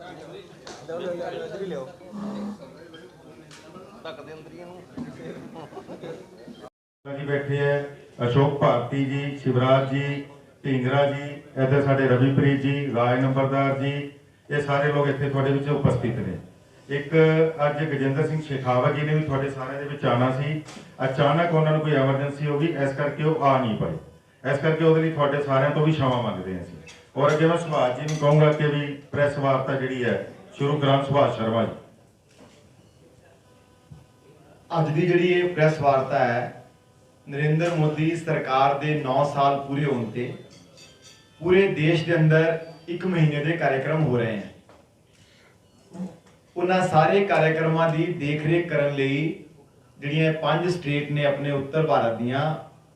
जी बैठे है अशोक भारती जी, शिवराज जी, ढींगरा जी, इधर साढ़े रविप्रीत जी, राज नंबरदार जी, ये सारे लोग इतने थोड़े विच उपस्थित ने। एक अज गजेंद्र सिंह शेखावत जी ने भी थोड़े सारे दे विच आना सी, अचानक उन्होंने कोई एमरजेंसी हो गई, इस करके वो आ नहीं पाए। इस करके वो थोड़े सारे तो भी क्षमा मंगते हैं असीं। और अगे मैं सुभाष जी को कहूँगा कि भी प्रैस वार्ता जी है शुरू करान। सुभाष शर्मा जी। अज की जी प्रैस वार्ता है नरेंद्र मोदी सरकार के 9 साल पूरे होने ते पूरे देश के अंदर 1 महीने के कार्यक्रम हो रहे हैं। उन्होंने सारे कार्यक्रमों की देख रेख करने जिहड़ियां 5 स्टेट ने अपने उत्तर भारत दियां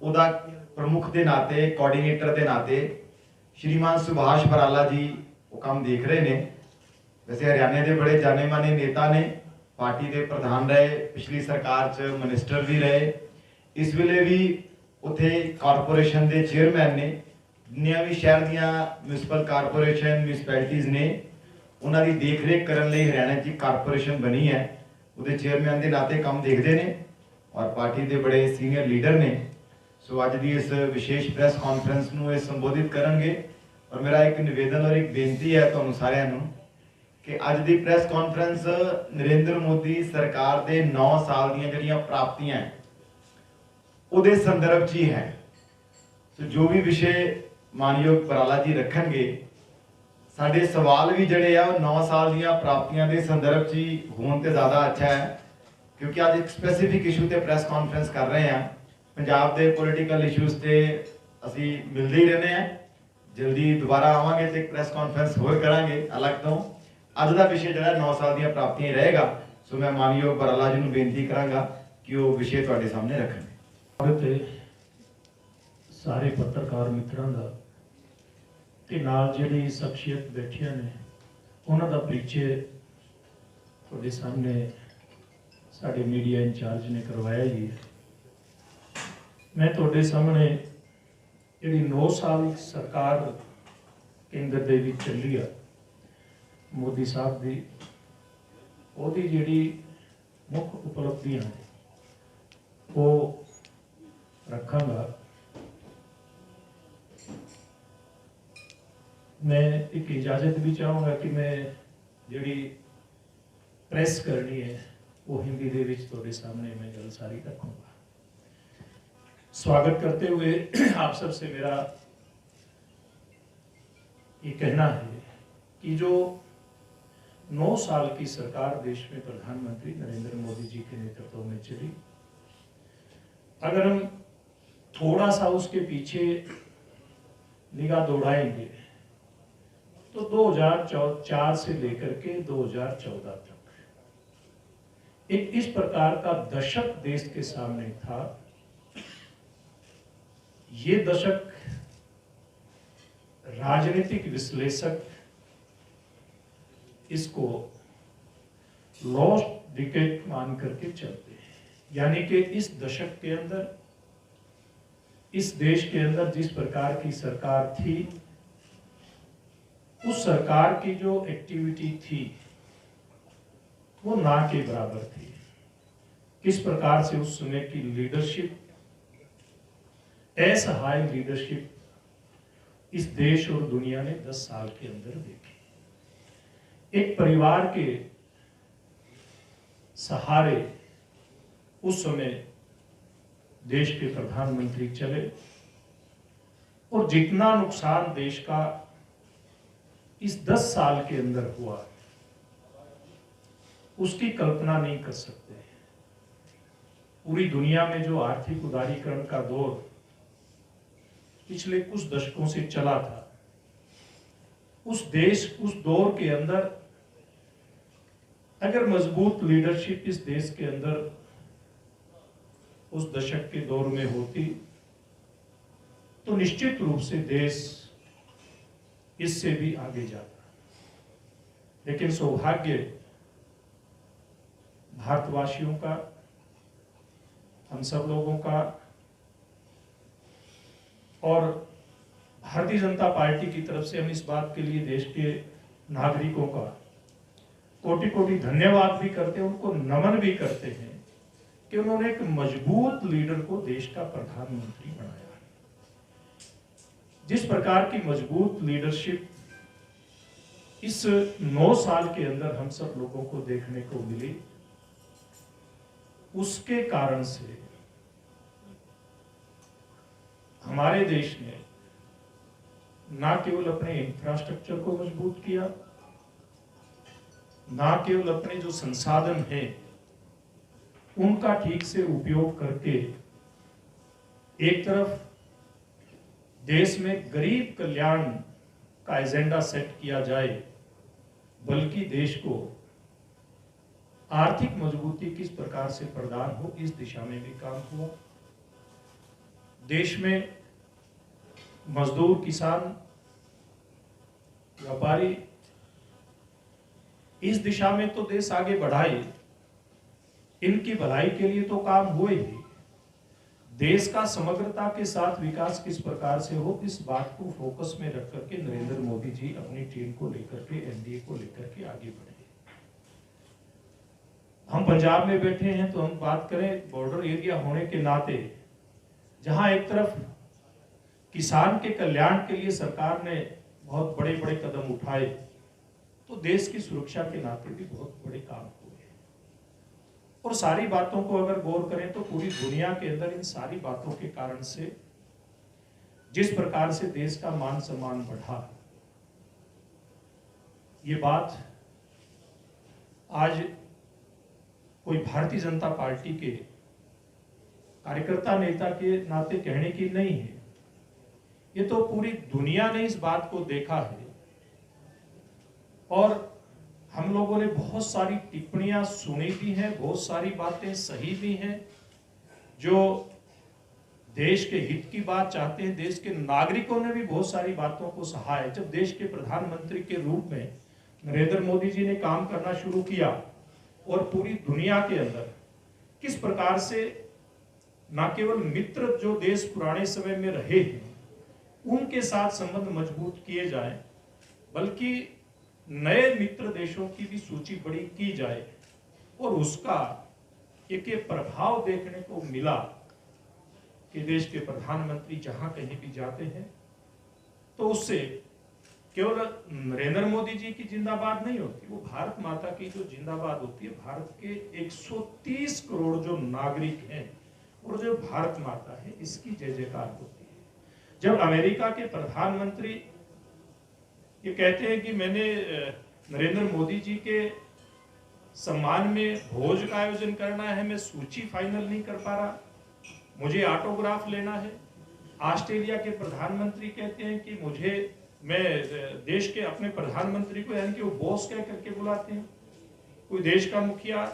उहदा प्रमुख के नाते कोआर्डीनेटर के नाते श्रीमान सुभाष बराला जी वो काम देख रहे हैं। वैसे हरियाणा के बड़े जाने माने नेता ने, पार्टी के प्रधान रहे, पिछली सरकार च मिनिस्टर भी रहे, इस वेले भी उत्थे कारपोरेशन के चेयरमैन ने, जिन्नियां भी शहर दियां म्यूनसिपल कारपोरेशन म्यूनसिपैलिटीज़ ने उन्हों की देख रेख करने हरियाणा की कारपोरेशन बनी है, वो चेयरमैन के नाते काम देखते हैं और पार्टी के बड़े सीनियर लीडर ने। सो अज की इस विशेष प्रैस कॉन्फ्रेंस को संबोधित करेंगे और मेरा एक निवेदन और एक बेनती है तुहानू सारिਆਂ ਨੂੰ कि अज की प्रैस कॉन्फ्रेंस नरेंद्र मोदी सरकार के 9 साल दी जिहड़ियां प्राप्तियां हैं उहदे संदर्भ च ही है। तो जो भी विषय मानयोग बराला जी रखणगे, साडे सवाल भी जिहड़े आ 9 साल दी प्राप्तियां के संदर्भ च ही होण ते ज़्यादा अच्छा है, क्योंकि अज एक स्पैसीफिक इशू ते प्रैस कॉन्फ्रेंस कर रहे हैं। पंजाब के पोलिटिकल इशूज़ से असी मिलते ही रहने हैं, जल्दी दोबारा आवांगे तो एक प्रैस कॉन्फ्रेंस होर करांगे अलग तो। अज का विषय जो 9 साल दी प्राप्तियां रहेगा। सो मैं मानयोग बराला जी को बेनती करांगा कि वो विषय तुहाडे सामने रखें। सारे पत्रकार मित्रों का ते नाल जिहड़ी शख्सियत बैठिया ने उन्हों का परिचय तुहाडे सामने साडे मीडिया इंचार्ज ने करवाया ही। मैं तुहाडे सामने जिहड़ी 9 साल सरकार केंद्र दे विच चली आ मोदी साहब की ओहदी जिहड़ी मुख उपलब्धियां ने वो रखांगा। मैं एक इजाज़त भी चाहूँगा कि मैं जिहड़ी प्रेस करनी है वो हिंदी दे विच तुहाडे सामने मैं गल सारी रखूँगा। स्वागत करते हुए आप सबसे मेरा ये कहना है कि जो 9 साल की सरकार देश में प्रधानमंत्री नरेंद्र मोदी जी के नेतृत्व में चली, अगर हम थोड़ा सा उसके पीछे निगाह दौड़ाएंगे तो 2004 से लेकर के 2014 तक एक इस प्रकार का दशक देश के सामने था। ये दशक राजनीतिक विश्लेषक इसको लॉस्ट डिकेड मान करके चलते हैं, यानी कि इस दशक के अंदर इस देश के अंदर जिस प्रकार की सरकार थी, उस सरकार की जो एक्टिविटी थी वो ना के बराबर थी। किस प्रकार से उस समय की लीडरशिप, असहाय लीडरशिप इस देश और दुनिया ने 10 साल के अंदर देखी। एक परिवार के सहारे उस समय देश के प्रधानमंत्री चले और जितना नुकसान देश का इस 10 साल के अंदर हुआ उसकी कल्पना नहीं कर सकते। पूरी दुनिया में जो आर्थिक उदारीकरण का दौर पिछले कुछ दशकों से चला था, उस दौर के अंदर अगर मजबूत लीडरशिप इस देश के अंदर उस दशक के दौर में होती तो निश्चित रूप से देश इससे भी आगे जाता। लेकिन सौभाग्य भारतवासियों का, हम सब लोगों का और भारतीय जनता पार्टी की तरफ से हम इस बात के लिए देश के नागरिकों का कोटि कोटि धन्यवाद भी करते हैं, उनको नमन भी करते हैं कि उन्होंने एक मजबूत लीडर को देश का प्रधानमंत्री बनाया। जिस प्रकार की मजबूत लीडरशिप इस 9 साल के अंदर हम सब लोगों को देखने को मिली, उसके कारण से हमारे देश ने ना केवल अपने इंफ्रास्ट्रक्चर को मजबूत किया, ना केवल अपने जो संसाधन हैं उनका ठीक से उपयोग करके एक तरफ देश में गरीब कल्याण का एजेंडा सेट किया जाए, बल्कि देश को आर्थिक मजबूती किस प्रकार से प्रदान हो, इस दिशा में भी काम हुआ। देश में मजदूर, किसान, व्यापारी, इस दिशा में तो देश आगे बढ़ाए, इनकी भलाई के लिए तो काम हुए ही। देश का समग्रता के साथ विकास किस प्रकार से हो, इस बात को फोकस में रख करके नरेंद्र मोदी जी अपनी टीम को लेकर के, एनडीए को लेकर के आगे बढ़े। हम पंजाब में बैठे हैं तो हम बात करें बॉर्डर एरिया होने के नाते, जहां एक तरफ किसान के कल्याण के लिए सरकार ने बहुत बड़े बड़े कदम उठाए, तो देश की सुरक्षा के नाते भी बहुत बड़े काम हुए। और सारी बातों को अगर गौर करें तो पूरी दुनिया के अंदर इन सारी बातों के कारण से जिस प्रकार से देश का मान सम्मान बढ़ा, ये बात आज कोई भारतीय जनता पार्टी के कार्यकर्ता नेता के नाते कहने की नहीं है, ये तो पूरी दुनिया ने इस बात को देखा है। और हम लोगों ने बहुत सारी टिप्पणियां सुनी भी हैं, बहुत सारी बातें सही भी हैं, जो देश के हित की बात चाहते हैं। देश के नागरिकों ने भी बहुत सारी बातों को सहा है। जब देश के प्रधानमंत्री के रूप में नरेंद्र मोदी जी ने काम करना शुरू किया और पूरी दुनिया के अंदर किस प्रकार से न केवल मित्र जो देश पुराने समय में रहे हैं उनके साथ संबंध मजबूत किए जाएं, बल्कि नए मित्र देशों की भी सूची बड़ी की जाए, और उसका एक प्रभाव देखने को मिला कि देश के प्रधानमंत्री जहां कहीं भी जाते हैं तो उससे केवल नरेंद्र मोदी जी की जिंदाबाद नहीं होती, वो भारत माता की जो जिंदाबाद होती है, भारत के 130 करोड़ जो नागरिक हैं और जो भारत माता है, इसकी जय जयकार होती है। जब अमेरिका के प्रधानमंत्री ये कहते हैं कि मैंने नरेंद्र मोदी जी के सम्मान में भोज का आयोजन करना है, मैं सूची फाइनल नहीं कर पा रहा, मुझे ऑटोग्राफ लेना है। ऑस्ट्रेलिया के प्रधानमंत्री कहते हैं कि मैं देश के अपने प्रधानमंत्री को, यानी कि वो बॉस कह करके बुलाते हैं। कोई देश का मुखिया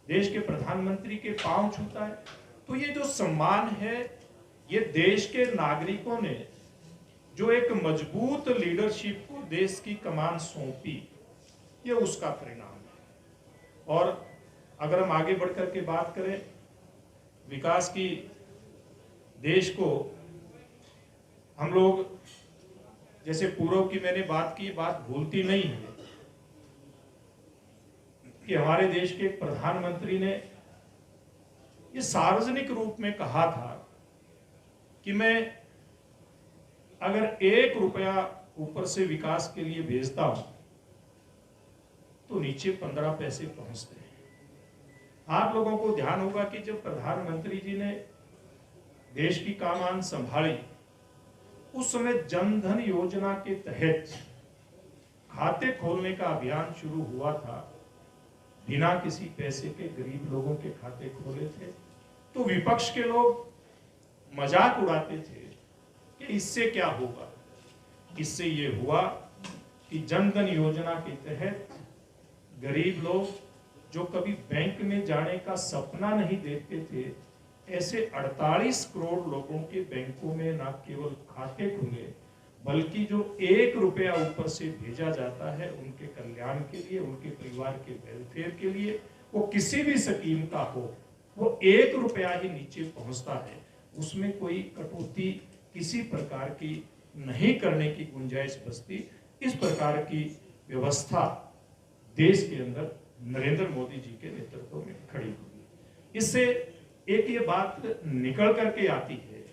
देश के प्रधानमंत्री के पांव छूता है। तो ये जो सम्मान है, ये देश के नागरिकों ने जो एक मजबूत लीडरशिप को देश की कमान सौंपी, ये उसका परिणाम है। और अगर हम आगे बढ़कर के बात करें विकास की, देश को हम लोग जैसे पूर्व की मैंने बात की, बात भूलती नहीं है कि हमारे देश के प्रधानमंत्री ने ये सार्वजनिक रूप में कहा था कि मैं अगर 1 रुपया ऊपर से विकास के लिए भेजता हूं तो नीचे 15 पैसे पहुंचते हैं। आप लोगों को ध्यान होगा कि जब प्रधानमंत्री जी ने देश की कमान संभाली, उस समय जनधन योजना के तहत खाते खोलने का अभियान शुरू हुआ था। बिना किसी पैसे के गरीब लोगों के खाते खोले थे। तो विपक्ष के लोग मजाक उड़ाते थे कि इससे क्या होगा। इससे ये हुआ कि जनधन योजना के तहत गरीब लोग जो कभी बैंक में जाने का सपना नहीं देखते थे, ऐसे 48 करोड़ लोगों के बैंकों में न केवल खाते खुले, बल्कि जो 1 रुपया ऊपर से भेजा जाता है उनके कल्याण के लिए, उनके परिवार के वेलफेयर के लिए, वो किसी भी स्कीम का हो, वो 1 रुपया ही नीचे पहुंचता है। उसमें कोई कटौती किसी प्रकार की नहीं करने की गुंजाइश बचती। इस प्रकार की व्यवस्था देश के अंदर नरेंद्र मोदी जी के नेतृत्व में खड़ी हुई। इससे एक ये बात निकल करके आती है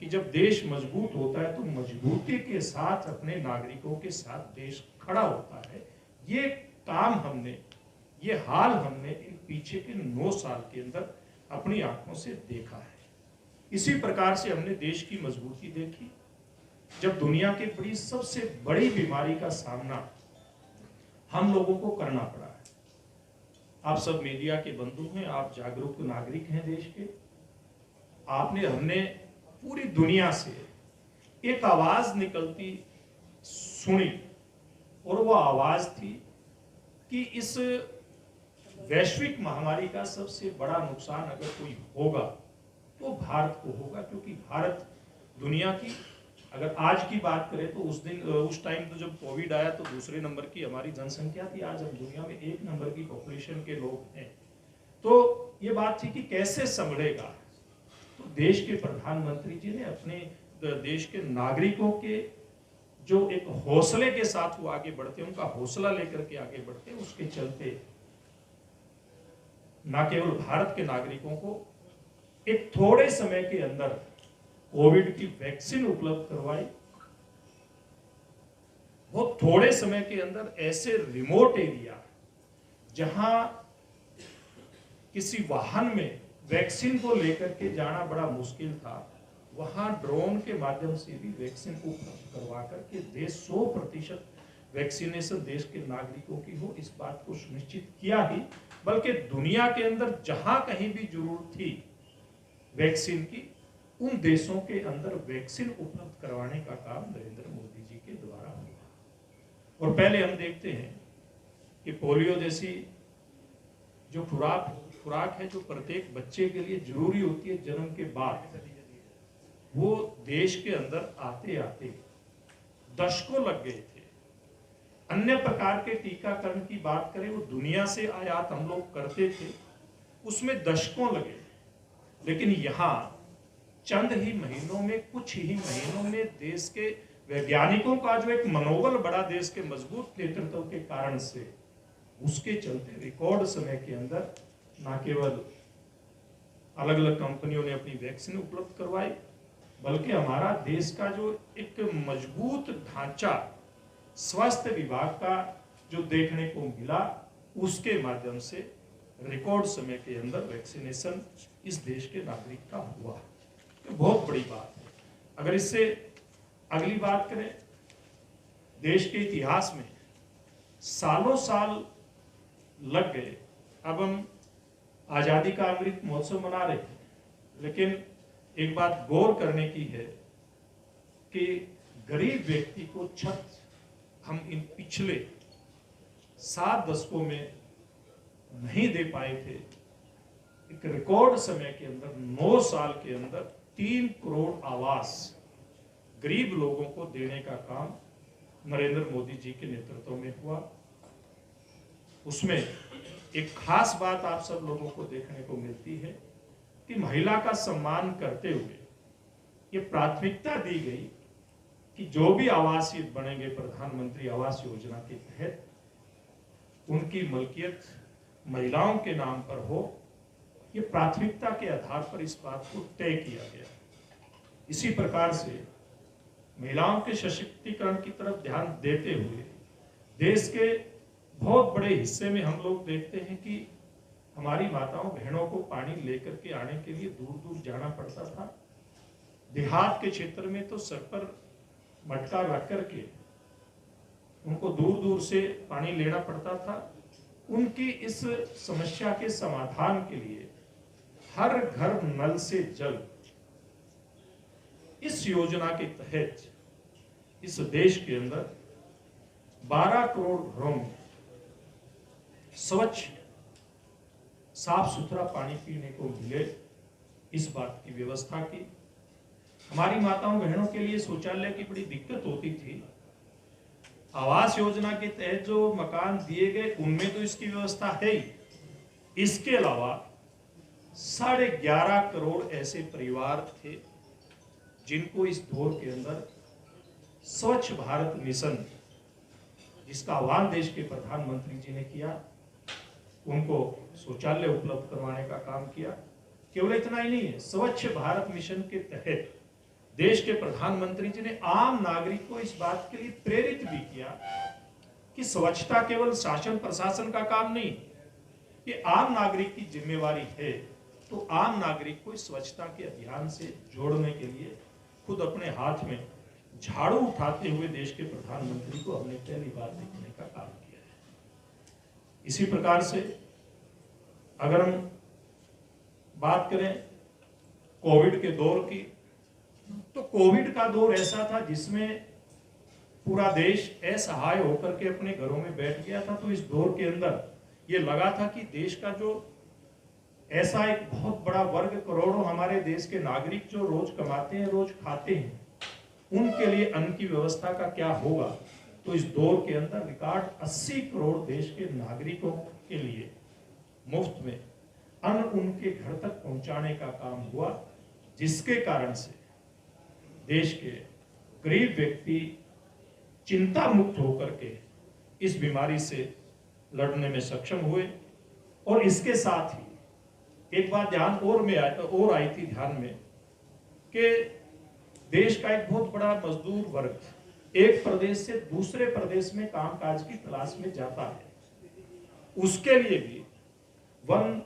कि जब देश मजबूत होता है तो मजबूती के साथ अपने नागरिकों के साथ देश खड़ा होता है। ये काम हमने, ये हाल हमने इन पीछे के 9 साल के अंदर अपनी आंखों से देखा है। इसी प्रकार से हमने देश की मजबूती देखी जब दुनिया की बड़ी सबसे बड़ी बीमारी का सामना हम लोगों को करना पड़ा है। आप सब मीडिया के बंधु हैं, आप जागरूक नागरिक हैं देश के। हमने पूरी दुनिया से एक आवाज निकलती सुनी और वो आवाज थी कि इस वैश्विक महामारी का सबसे बड़ा नुकसान अगर कोई होगा तो भारत को होगा, क्योंकि भारत दुनिया की, अगर आज की बात करें तो उस टाइम तो जब कोविड आया तो दूसरे नंबर की हमारी जनसंख्या थी। आज हम दुनिया में 1 नंबर की पॉपुलेशन के लोग हैं। तो ये बात थी कि कैसे संभलेगा। तो देश के प्रधानमंत्री जी ने अपने देश के नागरिकों के जो एक हौसले के साथ वो आगे बढ़ते, उनका हौसला लेकर के आगे बढ़ते, उसके चलते न केवल भारत के नागरिकों को एक थोड़े समय के अंदर कोविड की वैक्सीन उपलब्ध करवाई। वो थोड़े समय के अंदर ऐसे रिमोट एरिया जहां किसी वाहन में वैक्सीन को लेकर के जाना बड़ा मुश्किल था, वहां ड्रोन के माध्यम से भी वैक्सीन उपलब्ध करवा करके देश 100% वैक्सीनेशन देश के नागरिकों की हो, इस बात को सुनिश्चित किया ही, बल्कि दुनिया के अंदर जहां कहीं भी जरूरत थी वैक्सीन की, उन देशों के अंदर वैक्सीन उपलब्ध करवाने का काम नरेंद्र मोदी जी के द्वारा हुआ। और पहले हम देखते हैं कि पोलियो जैसी जो खुराक है जो प्रत्येक बच्चे के लिए जरूरी होती है जन्म के बाद, वो देश के अंदर आते आते दशकों लग गए थे। अन्य प्रकार के टीकाकरण की बात करें, वो दुनिया से आयात हम लोग करते थे, उसमें दशकों लगे। लेकिन यहाँ चंद ही महीनों में, कुछ ही महीनों में देश के वैज्ञानिकों का जो एक मनोबल बड़ा देश के मजबूत नेतृत्व के कारण से, उसके चलते रिकॉर्ड समय के अंदर न केवल अलग अलग कंपनियों ने अपनी वैक्सीन उपलब्ध करवाई, बल्कि हमारा देश का जो एक मजबूत ढांचा स्वास्थ्य विभाग का जो देखने को मिला, उसके माध्यम से रिकॉर्ड समय के अंदर वैक्सीनेशन इस देश के नागरिक का हुआ। तो बहुत बड़ी बात है। अगर इससे अगली बात करें, देश के इतिहास में सालों साल लग गए। अब हम आजादी का अमृत महोत्सव मना रहे हैं, लेकिन एक बात गौर करने की है कि गरीब व्यक्ति को छत हम इन पिछले 7 दशकों में नहीं दे पाए थे। एक रिकॉर्ड समय के अंदर 9 साल के अंदर 3 करोड़ आवास गरीब लोगों को देने का काम नरेंद्र मोदी जी के नेतृत्व में हुआ। उसमें एक खास बात आप सब लोगों को देखने को मिलती है कि महिला का सम्मान करते हुए ये प्राथमिकता दी गई कि जो भी आवासीय बनेंगे प्रधानमंत्री आवास योजना के तहत, उनकी मलकियत महिलाओं के नाम पर हो। ये प्राथमिकता के आधार पर इस बात को तय किया गया। इसी प्रकार से महिलाओं के सशक्तिकरण की तरफ ध्यान देते हुए देश के बहुत बड़े हिस्से में हम लोग देखते हैं कि हमारी माताओं बहनों को पानी लेकर के आने के लिए दूर दूर जाना पड़ता था। देहात के क्षेत्र में तो सर पर मटका रख करके उनको दूर दूर से पानी लेना पड़ता था। उनकी इस समस्या के समाधान के लिए हर घर नल से जल, इस योजना के तहत इस देश के अंदर 12 करोड़ घरों में स्वच्छ साफ सुथरा पानी पीने को मिले, इस बात की व्यवस्था की। हमारी माताओं बहनों के लिए शौचालय की बड़ी दिक्कत होती थी। आवास योजना के तहत जो मकान दिए गए उनमें तो इसकी व्यवस्था है ही। इसके अलावा 11.5 करोड़ ऐसे परिवार थे जिनको इस दौर के अंदर स्वच्छ भारत मिशन जिसका आह्वान देश के प्रधानमंत्री जी ने किया, उनको शौचालय उपलब्ध करवाने का काम किया। केवल इतना ही नहीं है, स्वच्छ भारत मिशन के तहत देश के प्रधानमंत्री जी ने आम नागरिक को इस बात के लिए प्रेरित भी किया कि स्वच्छता केवल शासन प्रशासन का काम नहीं, ये आम नागरिक की जिम्मेवारी है। तो आम नागरिक को इस स्वच्छता के अभियान से जोड़ने के लिए खुद अपने हाथ में झाड़ू उठाते हुए देश के प्रधानमंत्री को हमने पहली बार देखने का काम किया है। इसी प्रकार से अगर हम बात करें कोविड के दौर की, तो कोविड का दौर ऐसा था जिसमें पूरा देश असहाय होकर के अपने घरों में बैठ गया था। तो इस दौर के अंदर ये लगा था कि देश का जो ऐसा एक बहुत बड़ा वर्ग, करोड़ों हमारे देश के नागरिक जो रोज कमाते हैं, रोज खाते हैं, उनके लिए अन्न की व्यवस्था का क्या होगा। तो इस दौर के अंदर रिकॉर्ड 80 करोड़ देश के नागरिकों के लिए मुफ्त में अन्न उनके घर तक पहुंचाने का काम हुआ, जिसके कारण से देश के गरीब व्यक्ति चिंता मुक्त होकर के इस बीमारी से लड़ने में सक्षम हुए। और इसके साथ ही एक बात ध्यान और आई थी ध्यान में कि देश का एक बहुत बड़ा मजदूर वर्ग एक प्रदेश से दूसरे प्रदेश में कामकाज की तलाश में जाता है। उसके लिए भी वन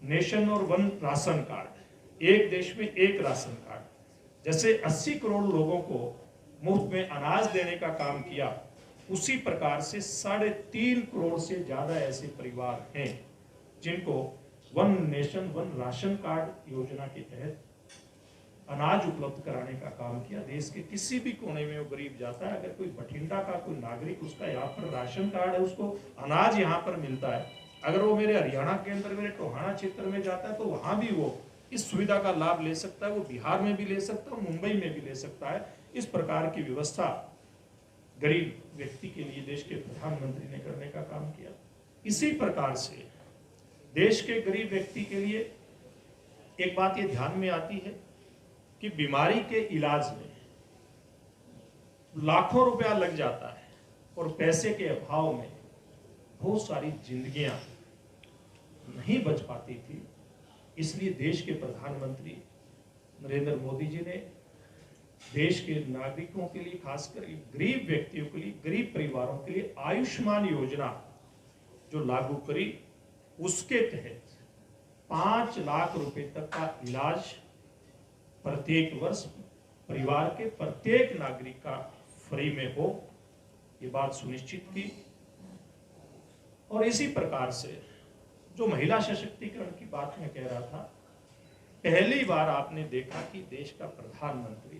नेशन और वन राशन कार्ड, एक देश में एक राशन कार्ड, जैसे 80 करोड़ लोगों को मुफ्त में अनाज देने का काम किया, उसी प्रकार से 3.5 करोड़ से ज्यादा ऐसे परिवार हैं जिनको one nation one ration card योजना के तहत अनाज उपलब्ध कराने का काम किया। देश के किसी भी कोने में वो गरीब जाता है, अगर कोई बठिंडा का कोई नागरिक, उसका यहाँ पर राशन कार्ड है, उसको अनाज यहाँ पर मिलता है। अगर वो मेरे हरियाणा के अंदर मेरे टोहाना क्षेत्र में जाता है तो वहां भी वो इस सुविधा का लाभ ले सकता है। वो बिहार में भी ले सकता है, मुंबई में भी ले सकता है। इस प्रकार की व्यवस्था गरीब व्यक्ति के लिए देश के प्रधानमंत्री ने करने का काम किया। इसी प्रकार से देश के गरीब व्यक्ति के लिए एक बात ये ध्यान में आती है कि बीमारी के इलाज में लाखों रुपया लग जाता है और पैसे के अभाव में बहुत सारी जिंदगियां नहीं बच पाती थी। इसलिए देश के प्रधानमंत्री नरेंद्र मोदी जी ने देश के नागरिकों के लिए, खासकर गरीब व्यक्तियों के लिए, गरीब परिवारों के लिए आयुष्मान योजना जो लागू करी, उसके तहत 5 लाख रुपए तक का इलाज प्रत्येक वर्ष परिवार के प्रत्येक नागरिक का फ्री में हो, ये बात सुनिश्चित की। और इसी प्रकार से जो महिला सशक्तिकरण की बात मैं कह रहा था, पहली बार आपने देखा कि देश का प्रधानमंत्री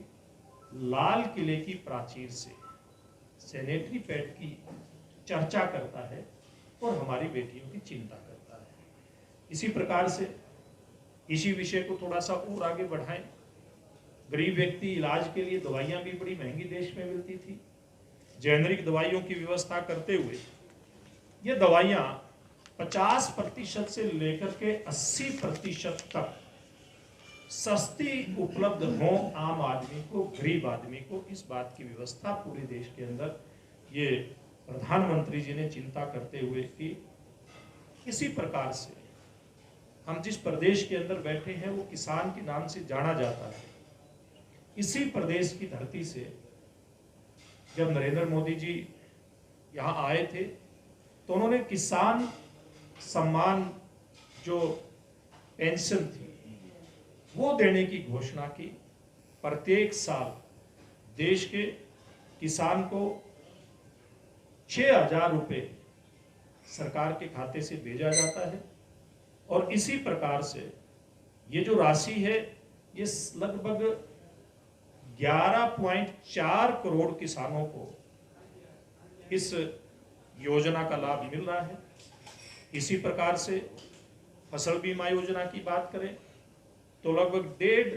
लाल किले की प्राचीर से सैनिटरी पैड की चर्चा करता है और हमारी बेटियों की चिंता करता है। इसी प्रकार से इसी विषय को थोड़ा सा और आगे बढ़ाएं। गरीब व्यक्ति इलाज के लिए दवाइयां भी बड़ी महंगी देश में मिलती थी। जेनरिक दवाइयों की व्यवस्था करते हुए ये दवाइयां 50% से लेकर के 80% तक सस्ती उपलब्ध हो आम आदमी को, गरीब आदमी को। इस बात की व्यवस्था पूरे देश के अंदर ये प्रधानमंत्री जी ने चिंता करते हुए की। इसी प्रकार से हम जिस प्रदेश के अंदर बैठे हैं वो किसान के नाम से जाना जाता है। इसी प्रदेश की धरती से जब नरेंद्र मोदी जी यहाँ आए थे तो उन्होंने किसान सम्मान जो पेंशन थी वो देने की घोषणा की। प्रत्येक साल देश के किसान को 6,000 रुपए सरकार के खाते से भेजा जाता है। और इसी प्रकार से ये जो राशि है ये लगभग 11.4 करोड़ किसानों को इस योजना का लाभ मिल रहा है। इसी प्रकार से फसल बीमा योजना की बात करें तो लगभग 1.5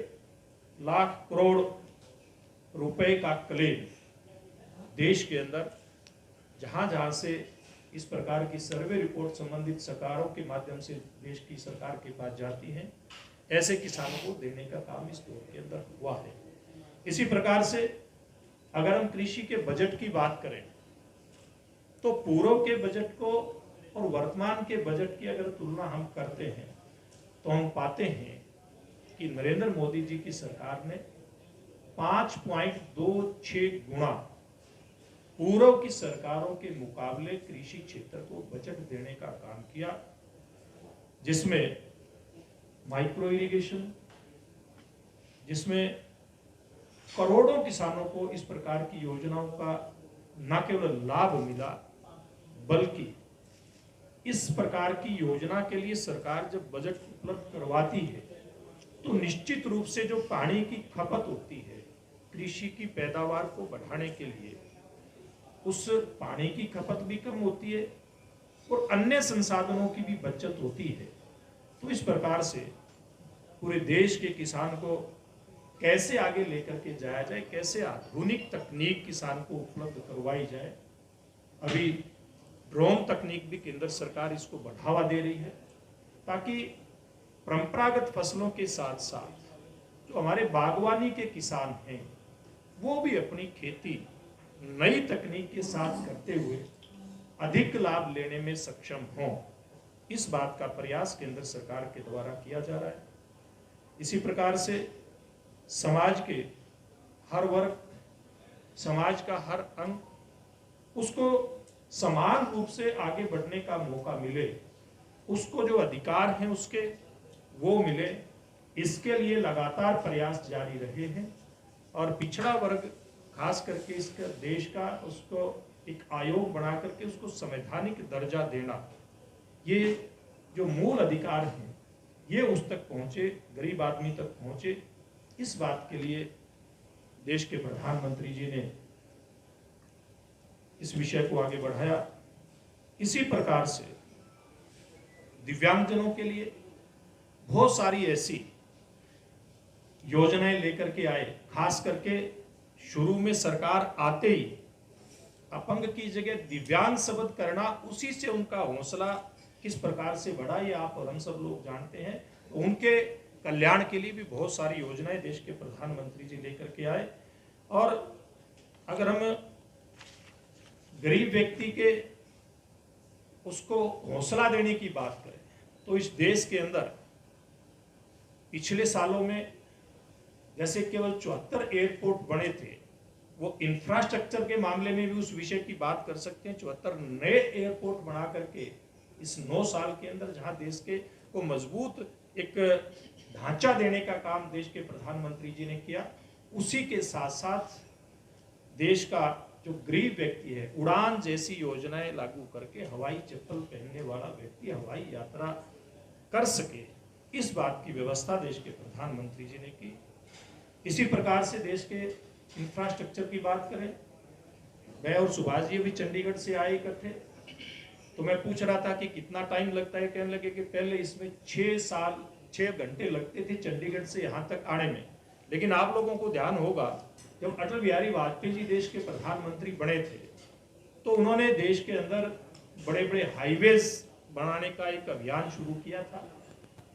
लाख करोड़ रुपए का क्लेम देश के अंदर जहां जहां से इस प्रकार की सर्वे रिपोर्ट संबंधित सरकारों के माध्यम से देश की सरकार के पास जाती हैं, ऐसे किसानों को देने का काम इस दौर के अंदर हुआ है। इसी प्रकार से अगर हम कृषि के बजट की बात करें तो पूर्व के बजट को और वर्तमान के बजट की अगर तुलना हम करते हैं तो हम पाते हैं कि नरेंद्र मोदी जी की सरकार ने 5.26 गुना पूर्व की सरकारों के मुकाबले कृषि क्षेत्र को बजट देने का काम किया, जिसमें माइक्रो इरिगेशन, जिसमें करोड़ों किसानों को इस प्रकार की योजनाओं का न केवल लाभ मिला, बल्कि इस प्रकार की योजना के लिए सरकार जब बजट उपलब्ध करवाती है तो निश्चित रूप से जो पानी की खपत होती है कृषि की पैदावार को बढ़ाने के लिए, उस पानी की खपत भी कम होती है और अन्य संसाधनों की भी बचत होती है। तो इस प्रकार से पूरे देश के किसान को कैसे आगे लेकर के जाया जाए, कैसे आधुनिक तकनीक किसान को उपलब्ध करवाई जाए। अभी ड्रोन तकनीक भी केंद्र सरकार इसको बढ़ावा दे रही है, ताकि परंपरागत फसलों के साथ साथ जो हमारे बागवानी के किसान हैं वो भी अपनी खेती नई तकनीक के साथ करते हुए अधिक लाभ लेने में सक्षम हों। इस बात का प्रयास केंद्र सरकार के द्वारा किया जा रहा है। इसी प्रकार से समाज के हर वर्ग, समाज का हर अंग, उसको समान रूप से आगे बढ़ने का मौका मिले, उसको जो अधिकार हैं उसके वो मिले, इसके लिए लगातार प्रयास जारी रहे हैं। और पिछड़ा वर्ग खास करके इसका देश का, उसको एक आयोग बना करके उसको संवैधानिक दर्जा देना, ये जो मूल अधिकार हैं ये उस तक पहुंचे, गरीब आदमी तक पहुंचे, इस बात के लिए देश के प्रधानमंत्री जी ने इस विषय को आगे बढ़ाया। इसी प्रकार से दिव्यांगजनों के लिए बहुत सारी ऐसी योजनाएं लेकर के आए। खास करके शुरू में सरकार आते ही अपंग की जगह दिव्यांग शब्द करना, उसी से उनका हौसला किस प्रकार से बढ़ा ये आप और हम सब लोग जानते हैं। उनके कल्याण के लिए भी बहुत सारी योजनाएं देश के प्रधानमंत्री जी लेकर के आए। और अगर हम गरीब व्यक्ति के उसको हौसला देने की बात करें तो इस देश के अंदर पिछले सालों में जैसे केवल 74 एयरपोर्ट बने थे, वो इंफ्रास्ट्रक्चर के मामले में भी उस विषय की बात कर सकते हैं। 74 नए एयरपोर्ट बना करके इस 9 साल के अंदर, जहां देश के को मजबूत एक ढांचा देने का काम देश के प्रधानमंत्री जी ने किया। उसी के साथ साथ देश का जो गरीब व्यक्ति है, उड़ान जैसी योजनाएं लागू करके हवाई चप्पल पहनने वाला व्यक्ति हवाई यात्रा कर सके, इस बात की व्यवस्था देश के प्रधानमंत्री जी ने की। इसी प्रकार से देश के इंफ्रास्ट्रक्चर की बात करें, मैं और सुभाष जी भी चंडीगढ़ से आए इकट्ठे, तो मैं पूछ रहा था कि कितना टाइम लगता है, कहने लगे कि पहले इसमें 6 घंटे लगते थे चंडीगढ़ से यहाँ तक आने में। लेकिन आप लोगों को ध्यान होगा, जब अटल बिहारी वाजपेयी जी देश के प्रधानमंत्री बने थे तो उन्होंने देश के अंदर बड़े बड़े हाईवेज बनाने का एक अभियान शुरू किया था।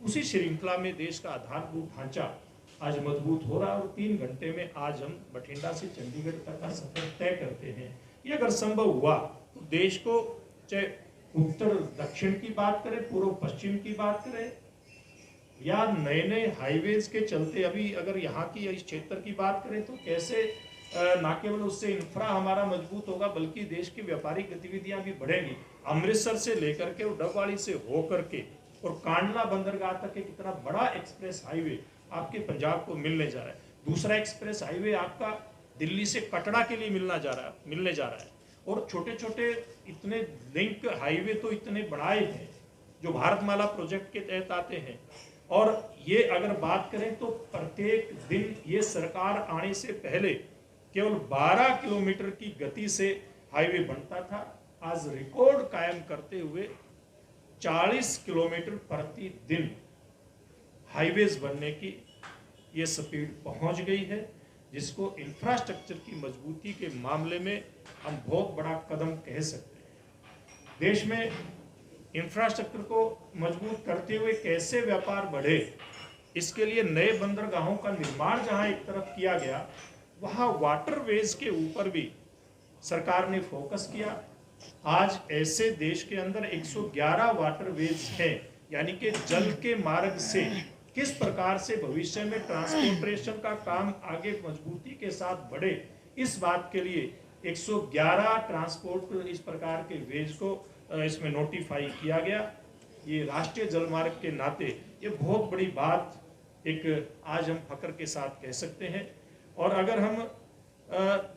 उसी श्रृंखला में देश का आधारभूत ढांचा आज मजबूत हो रहा है और 3 घंटे में आज हम बठिंडा से चंडीगढ़ तक का सफर तय करते हैं। ये अगर संभव हुआ तो देश को, चाहे उत्तर दक्षिण की बात करें, पूर्व पश्चिम की बात करें, या नए नए हाईवेज के चलते अभी अगर यहाँ की इस क्षेत्र की बात करें तो कैसे न केवल उससे इंफ्रा हमारा मजबूत होगा बल्कि देश की व्यापारिक गतिविधियां भी बढ़ेंगी। अमृतसर से लेकर के और डबवाड़ी से होकर के और कांडला बंदरगाह तक एक इतना बड़ा एक्सप्रेस हाईवे आपके पंजाब को मिलने जा रहा है। दूसरा एक्सप्रेस हाईवे आपका दिल्ली से कटरा के लिए मिलने जा रहा है। और छोटे छोटे इतने लिंक हाईवे तो इतने बढ़ाए हैं जो भारतमाला प्रोजेक्ट के तहत आते हैं। और ये अगर बात करें तो प्रत्येक दिन ये सरकार आने से पहले केवल 12 किलोमीटर की गति से हाईवे बनता था, आज रिकॉर्ड कायम करते हुए 40 किलोमीटर प्रति दिन हाईवेज बनने की ये स्पीड पहुंच गई है, जिसको इंफ्रास्ट्रक्चर की मजबूती के मामले में हम बहुत बड़ा कदम कह सकते हैं। देश में इंफ्रास्ट्रक्चर को मजबूत करते हुए कैसे व्यापार बढ़े, इसके लिए नए बंदरगाहों का निर्माण जहां एक तरफ किया गया, वहां वाटरवेज के ऊपर भी सरकार ने फोकस किया। आज ऐसे देश के अंदर 111 वाटरवेज हैं, यानी कि जल के मार्ग से किस प्रकार से भविष्य में ट्रांसपोर्टेशन का काम आगे मजबूती के साथ बढ़े, इस बात के लिए 111 ट्रांसपोर्ट इस प्रकार के वेज को इसमें नोटिफाई किया गया। ये राष्ट्रीय जलमार्ग के नाते ये बहुत बड़ी बात एक आज हम फख्र के साथ कह सकते हैं। और अगर हम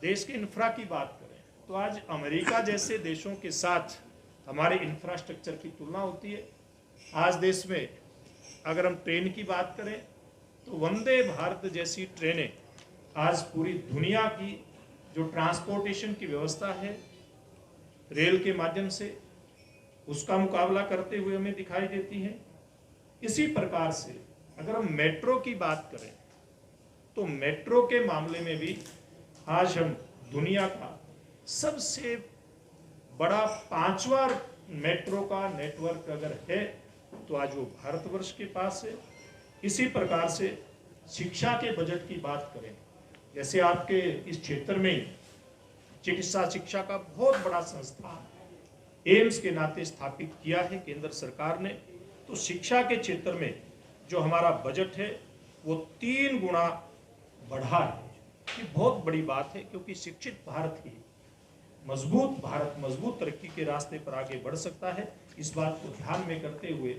देश के इंफ्रा की बात करें तो आज अमेरिका जैसे देशों के साथ हमारे इंफ्रास्ट्रक्चर की तुलना होती है। आज देश में अगर हम ट्रेन की बात करें तो वंदे भारत जैसी ट्रेनें आज पूरी दुनिया की जो ट्रांसपोर्टेशन की व्यवस्था है रेल के माध्यम से, उसका मुकाबला करते हुए हमें दिखाई देती है। इसी प्रकार से अगर हम मेट्रो की बात करें तो मेट्रो के मामले में भी आज हम दुनिया का सबसे बड़ा 5वां मेट्रो का नेटवर्क अगर है तो आज वो भारतवर्ष के पास है। इसी प्रकार से शिक्षा के बजट की बात करें, जैसे आपके इस क्षेत्र में चिकित्सा शिक्षा का बहुत बड़ा संस्थान एम्स के नाते स्थापित किया है केंद्र सरकार ने, तो शिक्षा के क्षेत्र में जो हमारा बजट है वो 3 गुना बढ़ा है। ये बहुत बड़ी बात है, क्योंकि शिक्षित भारत ही मजबूत भारत, मजबूत तरक्की के रास्ते पर आगे बढ़ सकता है। इस बात को ध्यान में करते हुए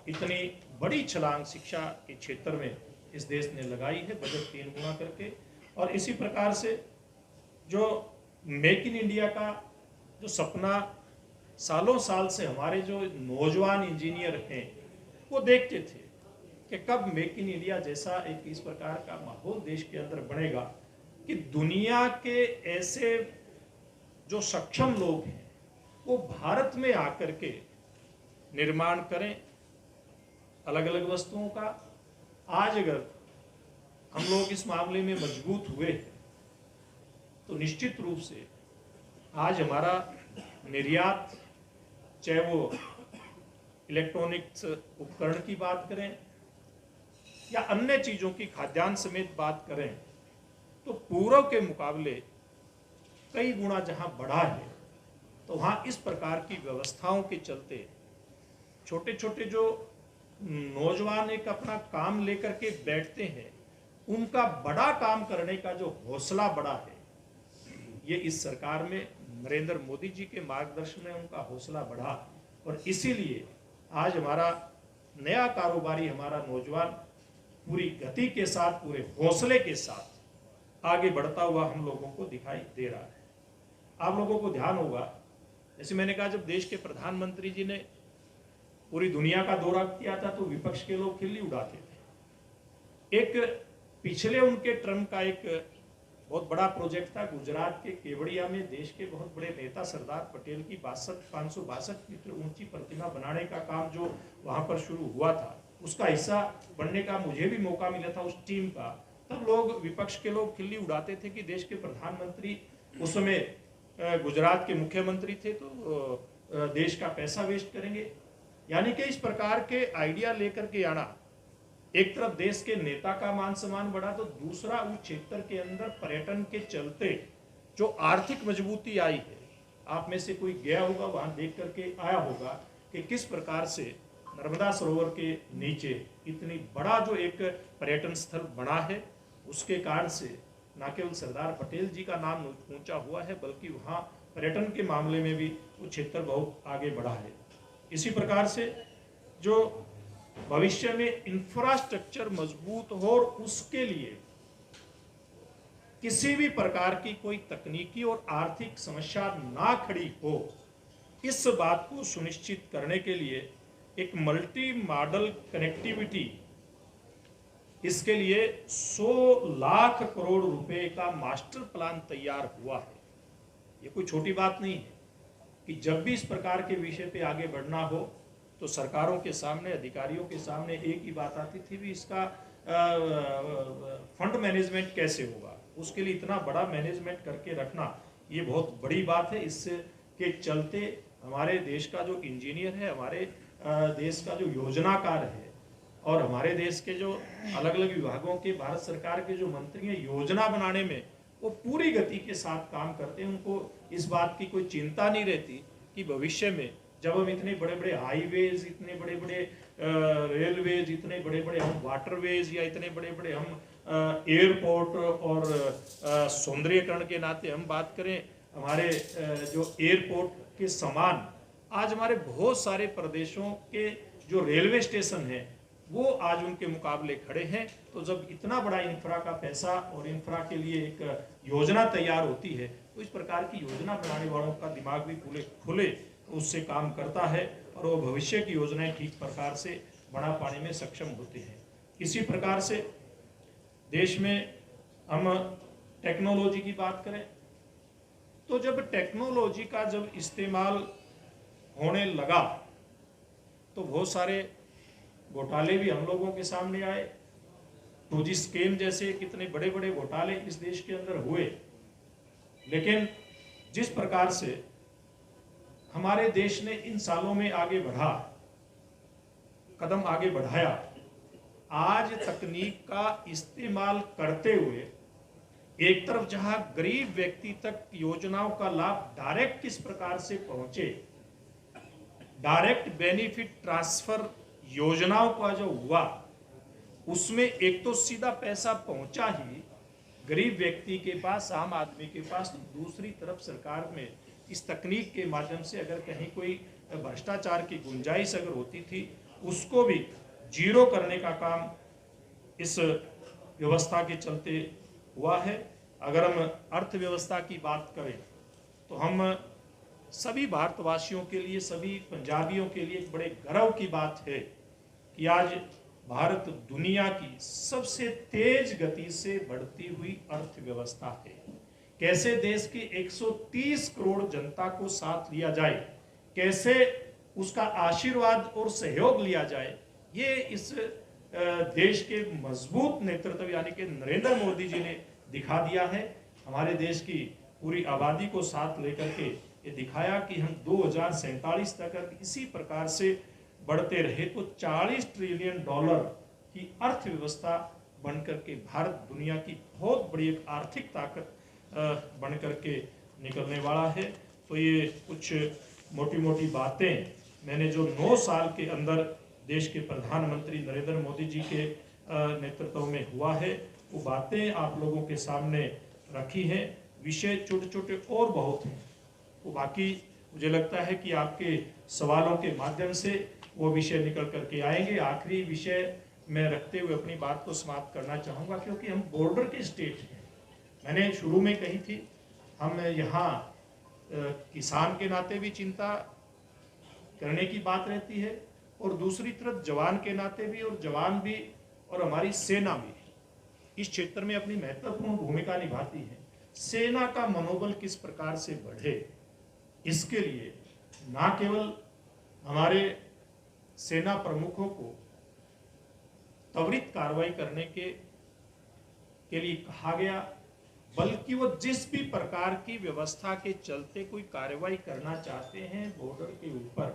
इतनी बड़ी छलांग शिक्षा के क्षेत्र में इस देश ने लगाई है, बजट 3 गुना करके। और इसी प्रकार से जो मेक इन इंडिया का जो सपना सालों साल से हमारे जो नौजवान इंजीनियर हैं वो देखते थे कि कब मेक इन इंडिया जैसा एक इस प्रकार का माहौल देश के अंदर बनेगा कि दुनिया के ऐसे जो सक्षम लोग हैं वो भारत में आकर के निर्माण करें अलग अलग वस्तुओं का। आज अगर हम लोग इस मामले में मजबूत हुए तो निश्चित रूप से आज हमारा निर्यात, चाहे वो इलेक्ट्रॉनिक्स उपकरण की बात करें या अन्य चीजों की खाद्यान्न समेत बात करें, तो पूर्व के मुकाबले कई गुना जहां बढ़ा है, तो वहां इस प्रकार की व्यवस्थाओं के चलते छोटे छोटे जो नौजवान एक अपना काम लेकर के बैठते हैं, उनका बड़ा काम करने का जो हौसला बढ़ा है, ये इस सरकार में नरेंद्र मोदी जी के मार्गदर्शन में उनका हौसला बढ़ा। और इसीलिए आज हमारा नया कारोबारी, हमारा नौजवान पूरी गति के साथ, पूरे हौसले के साथ आगे बढ़ता हुआ हम लोगों को दिखाई दे रहा है। आप लोगों को ध्यान होगा, जैसे मैंने कहा, जब देश के प्रधानमंत्री जी ने पूरी दुनिया का दौरा किया था तो विपक्ष के लोग खिल्ली उड़ाते थे। एक पिछले उनके टर्म का एक बहुत बड़ा प्रोजेक्ट था गुजरात के केवड़िया में, देश के बहुत बड़े नेता सरदार पटेल की 562 मीटर ऊंची प्रतिमा बनाने का काम जो वहां पर शुरू हुआ था, उसका हिस्सा बनने का मुझे भी मौका मिला था उस टीम का। तब लोग, विपक्ष के लोग खिल्ली उड़ाते थे कि देश के प्रधानमंत्री उस समय गुजरात के मुख्यमंत्री थे तो देश का पैसा वेस्ट करेंगे। यानी कि इस प्रकार के आइडिया लेकर के आना, एक तरफ देश के नेता का मान सम्मान बढ़ा, तो दूसरा उस क्षेत्र के अंदर पर्यटन के चलते जो आर्थिक मजबूती आई है, आप में से कोई गया होगा वहां देख करके आया होगा कि किस प्रकार से नर्मदा सरोवर के नीचे इतनी बड़ा जो एक पर्यटन स्थल बना है, उसके कारण से न केवल सरदार पटेल जी का नाम ऊंचा हुआ है, बल्कि वहाँ पर्यटन के मामले में भी वो क्षेत्र बहुत आगे बढ़ा है। इसी प्रकार से जो भविष्य में इंफ्रास्ट्रक्चर मजबूत हो और उसके लिए किसी भी प्रकार की कोई तकनीकी और आर्थिक समस्या ना खड़ी हो, इस बात को सुनिश्चित करने के लिए एक मल्टी मॉडल कनेक्टिविटी, इसके लिए 100 लाख करोड़ रुपए का मास्टर प्लान तैयार हुआ है। ये कोई छोटी बात नहीं है कि जब भी इस प्रकार के विषय पे आगे बढ़ना हो तो सरकारों के सामने, अधिकारियों के सामने एक ही बात आती थी भी इसका फंड मैनेजमेंट कैसे होगा। उसके लिए इतना बड़ा मैनेजमेंट करके रखना ये बहुत बड़ी बात है। इसके चलते हमारे देश का जो इंजीनियर है, हमारे देश का जो योजनाकार है और हमारे देश के जो अलग अलग विभागों के, भारत सरकार के जो मंत्री हैं, योजना बनाने में वो पूरी गति के साथ काम करते हैं। उनको इस बात की कोई चिंता नहीं रहती कि भविष्य में जब हम इतने बड़े बड़े हाईवेज, इतने बड़े बड़े रेलवेज, इतने बड़े बड़े हम वाटरवेज या इतने बड़े बड़े हम एयरपोर्ट और सौंदर्यीकरण के नाते हम बात करें, हमारे जो एयरपोर्ट के समान आज हमारे बहुत सारे प्रदेशों के जो रेलवे स्टेशन हैं वो आज उनके मुकाबले खड़े हैं। तो जब इतना बड़ा इंफ्रा का पैसा और इंफ्रा के लिए एक योजना तैयार होती है तो इस प्रकार की योजना बनाने वालों का दिमाग भी खुले उससे काम करता है और वो भविष्य की योजनाएं ठीक प्रकार से बना पाने में सक्षम होते हैं। इसी प्रकार से देश में हम टेक्नोलॉजी की बात करें तो जब टेक्नोलॉजी का जब इस्तेमाल होने लगा तो बहुत सारे घोटाले भी हम लोगों के सामने आए। 2G स्कैम जैसे कितने बड़े बड़े घोटाले इस देश के अंदर हुए, लेकिन जिस प्रकार से हमारे देश ने इन सालों में आगे बढ़ा, कदम आगे बढ़ाया, आज तकनीक का इस्तेमाल करते हुए एक तरफ जहां गरीब व्यक्ति तक योजनाओं का लाभ डायरेक्ट किस प्रकार से पहुंचे, डायरेक्ट बेनिफिट ट्रांसफर योजनाओं का जो हुआ उसमें एक तो सीधा पैसा पहुंचा ही गरीब व्यक्ति के पास, आम आदमी के पास, तो दूसरी तरफ सरकार में इस तकनीक के माध्यम से अगर कहीं कोई भ्रष्टाचार की गुंजाइश अगर होती थी उसको भी जीरो करने का काम इस व्यवस्था के चलते हुआ है। अगर हम अर्थव्यवस्था की बात करें तो हम सभी भारतवासियों के लिए, सभी पंजाबियों के लिए एक बड़े गर्व की बात है कि आज भारत दुनिया की सबसे तेज गति से बढ़ती हुई अर्थव्यवस्था है। कैसे देश की 130 करोड़ जनता को साथ लिया जाए, कैसे उसका आशीर्वाद और सहयोग लिया जाए, ये इस देश के मजबूत नेतृत्व यानी कि नरेंद्र मोदी जी ने दिखा दिया है। हमारे देश की पूरी आबादी को साथ लेकर के ये दिखाया कि हम 2047 तक इसी प्रकार से बढ़ते रहे तो $40 ट्रिलियन की अर्थव्यवस्था बनकर के भारत दुनिया की बहुत बड़ी एक आर्थिक ताकत बनकर के निकलने वाला है। तो ये कुछ मोटी मोटी बातें मैंने जो 9 साल के अंदर देश के प्रधानमंत्री नरेंद्र मोदी जी के नेतृत्व में हुआ है वो बातें आप लोगों के सामने रखी हैं। विषय छोटे छोटे और बहुत हैं, वो बाकी मुझे लगता है कि आपके सवालों के माध्यम से वो विषय निकल करके आएंगे। आखिरी विषय मैं रखते हुए अपनी बात को समाप्त करना चाहूँगा, क्योंकि हम बॉर्डर के स्टेट हैं। मैंने शुरू में कही थी, हम यहाँ किसान के नाते भी चिंता करने की बात रहती है और दूसरी तरफ जवान के नाते भी, और जवान भी और हमारी सेना भी इस क्षेत्र में अपनी महत्वपूर्ण भूमिका निभाती है। सेना का मनोबल किस प्रकार से बढ़े, इसके लिए ना केवल हमारे सेना प्रमुखों को त्वरित कार्रवाई करने के लिए कहा गया, बल्कि वो जिस भी प्रकार की व्यवस्था के चलते कोई कार्रवाई करना चाहते हैं बॉर्डर के ऊपर,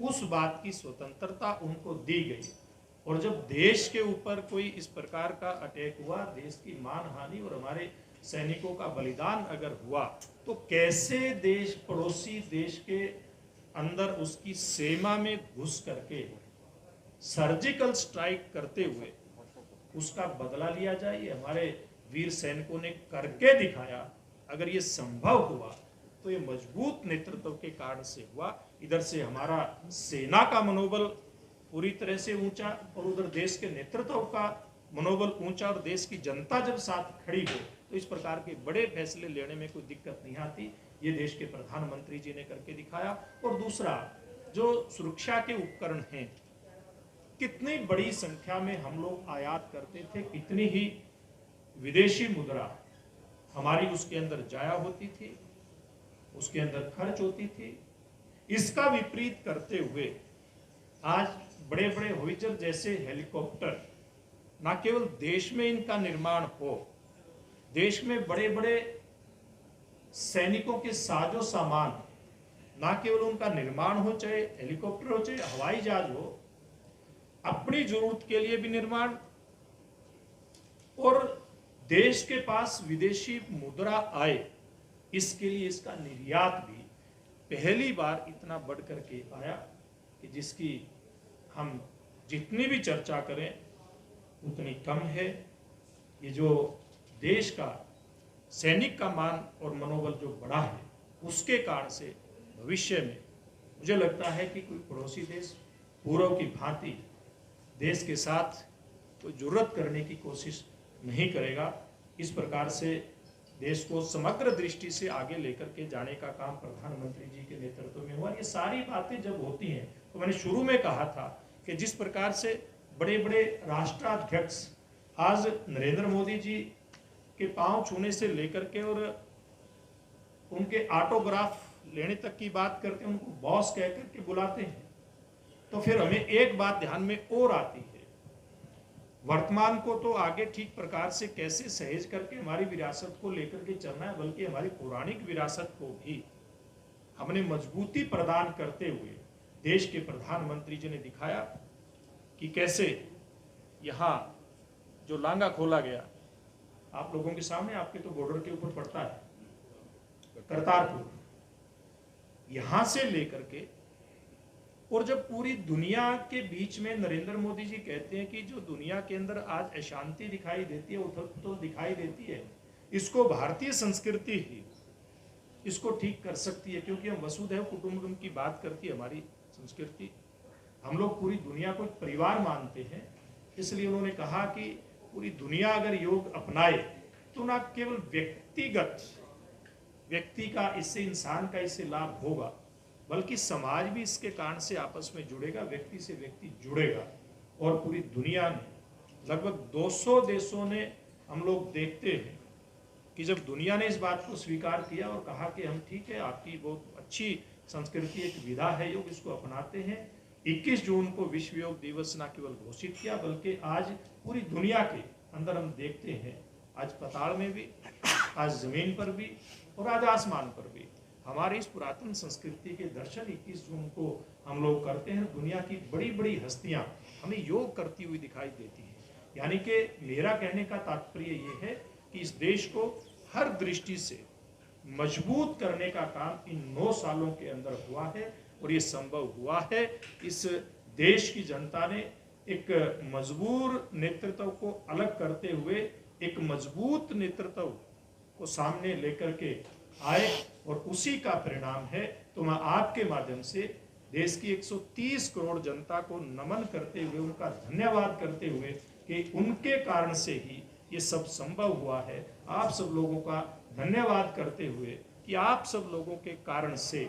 उस बात की स्वतंत्रता उनको दी गई। और जब देश के ऊपर कोई इस प्रकार का अटैक हुआ, देश की मानहानि और हमारे सैनिकों का बलिदान अगर हुआ, तो कैसे देश, पड़ोसी देश के अंदर उसकी सीमा में घुस करके सर्जिकल स्ट्राइक करते हुए उसका बदला लिया जाए, ये हमारे वीर सैनिकों ने करके दिखाया। अगर ये संभव हुआ तो ये मजबूत नेतृत्व के कारण से हुआ। इधर से हमारा सेना का मनोबल पूरी तरह से ऊंचा और उधर देश के नेतृत्व का मनोबल ऊंचा, और देश की जनता जब साथ खड़ी हो तो इस प्रकार के बड़े फैसले लेने में कोई दिक्कत नहीं आती। ये देश के प्रधानमंत्री जी ने करके दिखाया। और दूसरा, जो सुरक्षा के उपकरण हैं, कितनी बड़ी संख्या में हम लोग आयात करते थे, कितनी ही विदेशी मुद्रा हमारी उसके अंदर जाया होती थी, उसके अंदर खर्च होती थी। इसका विपरीत करते हुए आज बड़े बड़े होवित्जर जैसे हेलीकॉप्टर, ना केवल देश में इनका निर्माण हो, देश में बड़े बड़े सैनिकों के साजो सामान, ना केवल उनका निर्माण हो, चाहे हेलीकॉप्टर हो चाहे हवाई जहाज हो, अपनी जरूरत के लिए भी निर्माण और देश के पास विदेशी मुद्रा आए, इसके लिए इसका निर्यात भी पहली बार इतना बढ़ करके आया कि जिसकी हम जितनी भी चर्चा करें उतनी कम है। ये जो देश का सैनिक का मान और मनोबल जो बढ़ा है, उसके कारण से भविष्य में मुझे लगता है कि कोई पड़ोसी देश पूर्व की भांति देश के साथ कोई जरूरत करने की कोशिश नहीं करेगा। इस प्रकार से देश को समग्र दृष्टि से आगे लेकर के जाने का काम प्रधानमंत्री जी के नेतृत्व में हुआ। ये सारी बातें जब होती हैं तो मैंने शुरू में कहा था कि जिस प्रकार से बड़े बड़े राष्ट्राध्यक्ष आज नरेंद्र मोदी जी के पांव छूने से लेकर के और उनके ऑटोग्राफ लेने तक की बात करते हैं, उनको बॉस कह करके बुलाते हैं, तो फिर हमें एक बात ध्यान में और आती है, वर्तमान को तो आगे ठीक प्रकार से कैसे सहेज करके हमारी विरासत को लेकर के चलना है, बल्कि हमारी पौराणिक विरासत को भी हमने मजबूती प्रदान करते हुए देश के प्रधानमंत्री जी ने दिखाया कि कैसे यहाँ जो लांगा खोला गया आप लोगों के सामने, आपके तो बॉर्डर के ऊपर पड़ता है करतारपुर, यहां से लेकर के, और जब पूरी दुनिया के बीच में नरेंद्र मोदी जी कहते हैं कि जो दुनिया के अंदर आज अशांति दिखाई देती है, उथल तो दिखाई देती है, इसको भारतीय संस्कृति ही इसको ठीक कर सकती है, क्योंकि हम वसुधैव कुटुंबकम की बात करती है हमारी संस्कृति। हम लोग पूरी दुनिया को एक परिवार मानते हैं, इसलिए उन्होंने कहा कि पूरी दुनिया अगर योग अपनाए तो ना केवल व्यक्ति का इससे, इंसान का इससे लाभ होगा, बल्कि समाज भी इसके कारण से आपस में जुड़ेगा, व्यक्ति से व्यक्ति जुड़ेगा। और पूरी दुनिया में लगभग 200 देशों ने, हम लोग देखते हैं कि जब दुनिया ने इस बात को स्वीकार किया और कहा कि हम ठीक है, आपकी बहुत अच्छी संस्कृति एक विधा है योग, इसको अपनाते हैं, 21 जून को विश्व योग दिवस न केवल घोषित किया, बल्कि आज पूरी दुनिया के अंदर हम देखते हैं, आज पाताल में भी, आज जमीन पर भी और आज आसमान पर भी हमारी इस पुरातन संस्कृति के दर्शन 21 जून को हम लोग करते हैं। दुनिया की बड़ी बड़ी हस्तियां हमें योग करती हुई दिखाई देती हैं। यानी कि मेरा कहने का तात्पर्य ये है कि इस देश को हर दृष्टि से मजबूत करने का काम इन 9 सालों के अंदर हुआ है, और ये संभव हुआ है इस देश की जनता ने एक मजबूर नेतृत्व को अलग करते हुए एक मजबूत नेतृत्व को सामने लेकर के आए, और उसी का परिणाम है। तो मैं आपके माध्यम से देश की 130 करोड़ जनता को नमन करते हुए, उनका धन्यवाद करते हुए कि उनके कारण से ही ये सब संभव हुआ है, आप सब लोगों का धन्यवाद करते हुए कि आप सब लोगों के कारण से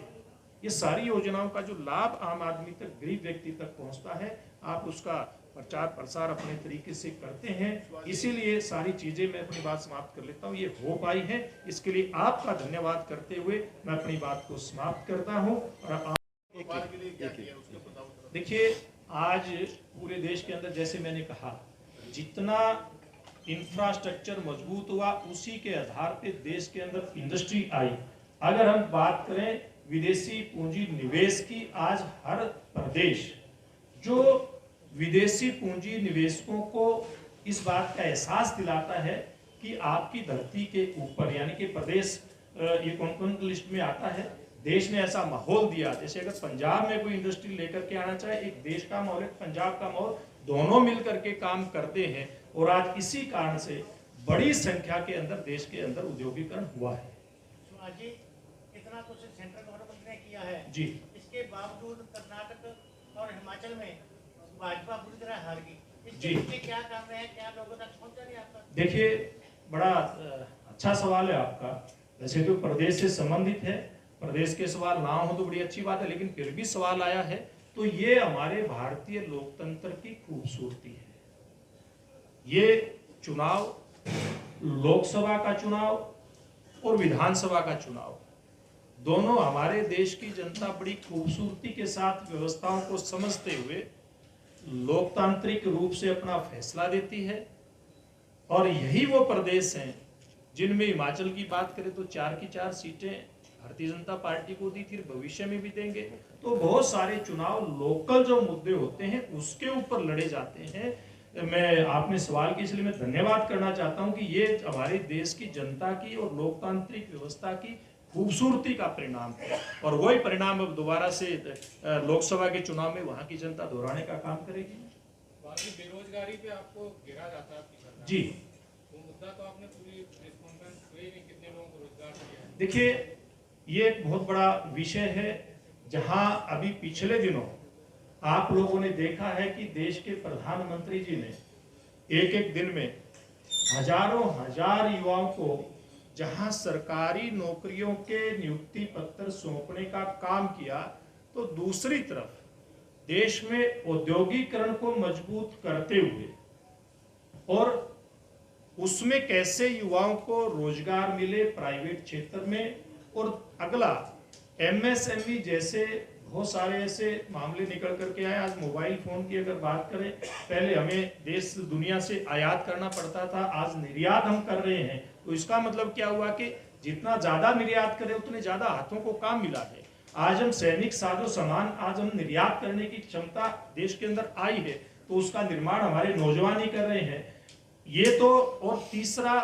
ये सारी योजनाओं का जो लाभ आम आदमी तक, गरीब व्यक्ति तक पहुंचता है, आप उसका प्रचार प्रसार अपने तरीके से करते हैं। इसीलिए सारी चीजें, मैं अपनी बात समाप्त कर लेता हूँ, ये हो पाई है, इसके लिए आपका धन्यवाद करते हुए मैं अपनी बात को समाप्त करता हूँ। और देखिए, आज पूरे देश के अंदर जैसे मैंने कहा, जितना इंफ्रास्ट्रक्चर मजबूत हुआ उसी के आधार पे देश के अंदर इंडस्ट्री आई। अगर हम बात करें विदेशी पूंजी निवेश की, आज हर प्रदेश जो विदेशी पूंजी निवेशकों को इस बात का एहसास दिलाता है कि आपकी धरती के ऊपर, यानी कि प्रदेश ये कौन लिस्ट में आता है, देश ने ऐसा माहौल दिया। जैसे अगर पंजाब में कोई इंडस्ट्री लेकर के आना चाहे, एक देश का माहौल, एक पंजाब का माहौल, दोनों मिलकर के काम करते हैं, और आज इसी कारण से बड़ी संख्या के अंदर देश के अंदर उद्योगीकरण हुआ है। इतना कुछ सेंट्रल गवर्नमेंट ने किया है जी, इसके बावजूद कर्नाटक और हिमाचल में भाजपा पूरी तरह हार गई। जी, इसके क्या काम रहे हैं, क्या लोगों तक पहुंचा नहीं आपका? देखिए, बड़ा अच्छा सवाल है आपका। वैसे तो प्रदेश से संबंधित है, प्रदेश के सवाल ना हो तो बड़ी अच्छी बात है, लेकिन फिर भी सवाल आया है तो ये हमारे भारतीय लोकतंत्र की खूबसूरती है। ये चुनाव, लोकसभा का चुनाव और विधानसभा का चुनाव, दोनों हमारे देश की जनता बड़ी खूबसूरती के साथ व्यवस्थाओं को समझते हुए लोकतांत्रिक रूप से अपना फैसला देती है। और यही वो प्रदेश हैं जिनमें हिमाचल की बात करें तो 4 की 4 सीटें भारतीय जनता पार्टी को दी थी, भविष्य में भी देंगे। तो बहुत सारे चुनाव लोकल जो मुद्दे होते हैं उसके ऊपर लड़े जाते हैं। मैं आपने सवाल की इसलिए मैं धन्यवाद करना चाहता हूं कि ये हमारे देश की जनता की और लोकतांत्रिक व्यवस्था की खूबसूरती का परिणाम है, और वही परिणाम अब दोबारा से लोकसभा के चुनाव में वहां की जनता दोहराने का काम करेगी। बाकी बेरोजगारी पे आपको घेरा जाता है आपकी सरकार। जी, वो मुद्दा तो आपने पूरी प्रेस कॉन्फ्रेंस हुई नहीं, कितने लोगों को रोजगार दिया है। देखिए ये एक बहुत बड़ा विषय है, जहां अभी पिछले दिनों आप लोगों ने देखा है कि देश के प्रधानमंत्री जी ने एक एक दिन में हजारों हजार युवाओं को जहां सरकारी नौकरियों के नियुक्ति पत्र सौंपने का काम किया, तो दूसरी तरफ देश में औद्योगिकरण को मजबूत करते हुए और उसमें कैसे युवाओं को रोजगार मिले प्राइवेट क्षेत्र में, और अगला एमएसएमई जैसे बहुत सारे ऐसे मामले निकल करके आए। आज मोबाइल फोन की अगर बात करें, पहले हमें देश दुनिया से आयात करना पड़ता था, आज निर्यात हम कर रहे हैं। तो इसका मतलब क्या हुआ कि जितना ज्यादा निर्यात करें उतने ज्यादा हाथों को काम मिला है। आज हम सैनिक साजो सामान आज हम निर्यात करने की क्षमता देश के अंदर आई है, तो उसका निर्माण हमारे नौजवान ही कर रहे हैं। ये तो, और तीसरा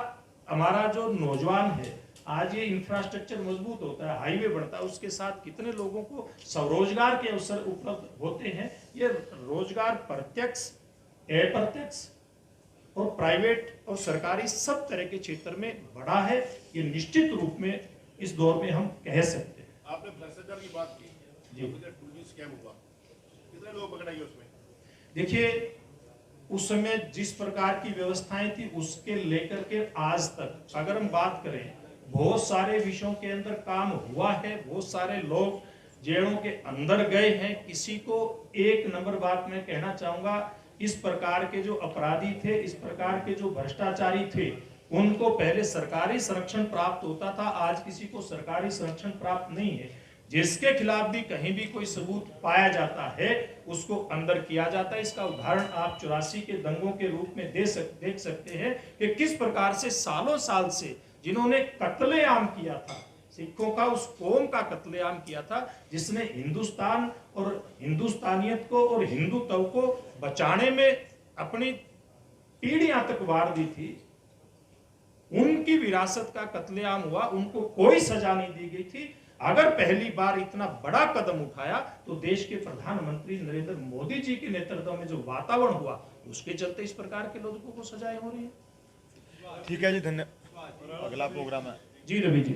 हमारा जो नौजवान है, आज ये इंफ्रास्ट्रक्चर मजबूत होता है, हाईवे बढ़ता है, उसके साथ कितने लोगों को स्वरोजगार के अवसर उपलब्ध होते हैं। ये रोजगार प्रत्यक्ष, अप्रत्यक्ष और प्राइवेट और सरकारी सब तरह के क्षेत्र में बढ़ा है। ये निश्चित रूप में इस दौर में हम कह सकते हैं। आपने भ्रष्टाचार की बात की जी। टूल स्कैम हुआ, कितने लोग पकड़ाए उसमें? देखिए उस समय जिस प्रकार की व्यवस्थाएं थी उसके लेकर के आज तक अगर हम बात करें, बहुत सारे विषयों के अंदर काम हुआ है, बहुत सारे लोग जेलों के अंदर गए हैं। किसी को एक नंबर बात मैं कहना चाहूंगा, इस प्रकार के जो अपराधी थे, इस प्रकार के जो भ्रष्टाचारी थे, उनको पहले सरकारी संरक्षण प्राप्त होता था, आज किसी को सरकारी संरक्षण प्राप्त नहीं है। जिसके खिलाफ भी कहीं भी कोई सबूत पाया जाता है उसको अंदर किया जाता है। इसका उदाहरण आप 84 के दंगों के रूप में देख सकते हैं कि किस प्रकार से सालों साल से जिन्होंने कत्लेआम किया था, सिखों का, उस कौम का कत्लेआम किया था, जिसने हिंदुस्तान और हिंदुस्तानियत को और हिंदुत्व को बचाने में अपनी पीढ़ियां तक वार दी थी, उनकी विरासत का कत्लेआम हुआ, उनको कोई सजा नहीं दी गई थी। अगर पहली बार इतना बड़ा कदम उठाया तो देश के प्रधानमंत्री नरेंद्र मोदी जी के नेतृत्व में जो वातावरण हुआ, उसके चलते इस प्रकार के लोगों को सजाएं हो रही है। ठीक है जी, धन्यवाद। अगला प्रोग्राम है जी रवि जी।